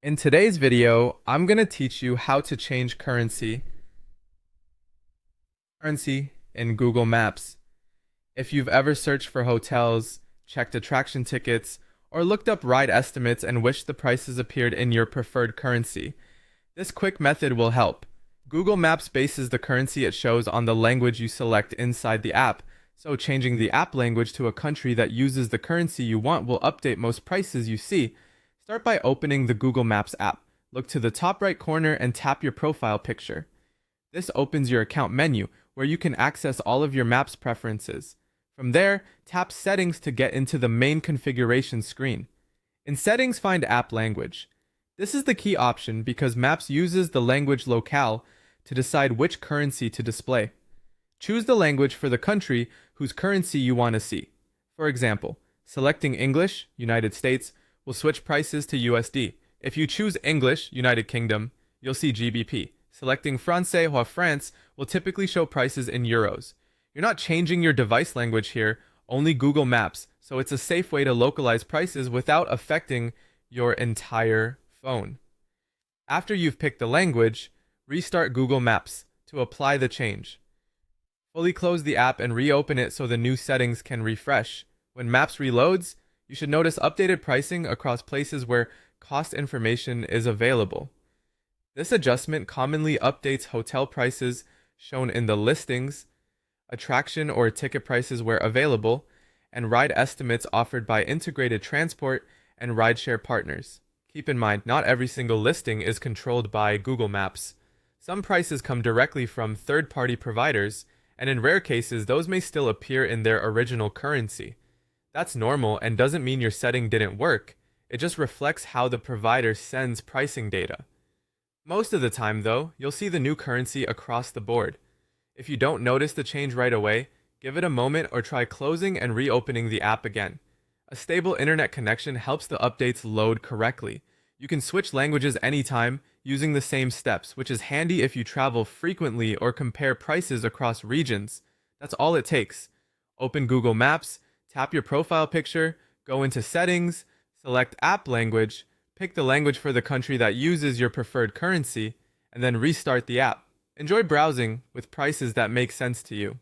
In today's video, I'm going to teach you how to change currency in Google Maps. If you've ever searched for hotels, checked attraction tickets, or looked up ride estimates and wished the prices appeared in your preferred currency, this quick method will help. Google Maps bases the currency it shows on the language you select inside the app, so changing the app language to a country that uses the currency you want will update most prices you see. Start by opening the Google Maps app. Look to the top right corner and tap your profile picture. This opens your account menu, where you can access all of your Maps preferences. From there, tap Settings to get into the main configuration screen. In Settings, find App Language. This is the key option because Maps uses the language locale to decide which currency to display. Choose the language for the country whose currency you want to see. For example, selecting English, United States, will switch prices to USD. If you choose English, United Kingdom, you'll see GBP. Selecting Francais or France will typically show prices in euros. You're not changing your device language here, only Google Maps, so it's a safe way to localize prices without affecting your entire phone. After you've picked the language, restart Google Maps to apply the change. Fully close the app and reopen it so the new settings can refresh. When Maps reloads, you should notice updated pricing across places where cost information is available. This adjustment commonly updates hotel prices shown in the listings, attraction or ticket prices where available, and ride estimates offered by integrated transport and rideshare partners. Keep in mind, not every single listing is controlled by Google Maps. Some prices come directly from third-party providers, and in rare cases, those may still appear in their original currency. That's normal and doesn't mean your setting didn't work. It just reflects how the provider sends pricing data. Most of the time, though, you'll see the new currency across the board. If you don't notice the change right away, give it a moment or try closing and reopening the app again. A stable internet connection helps the updates load correctly. You can switch languages anytime using the same steps, which is handy if you travel frequently or compare prices across regions. That's all it takes. Open Google Maps, tap your profile picture, go into Settings, select App Language, pick the language for the country that uses your preferred currency, and then restart the app. Enjoy browsing with prices that make sense to you.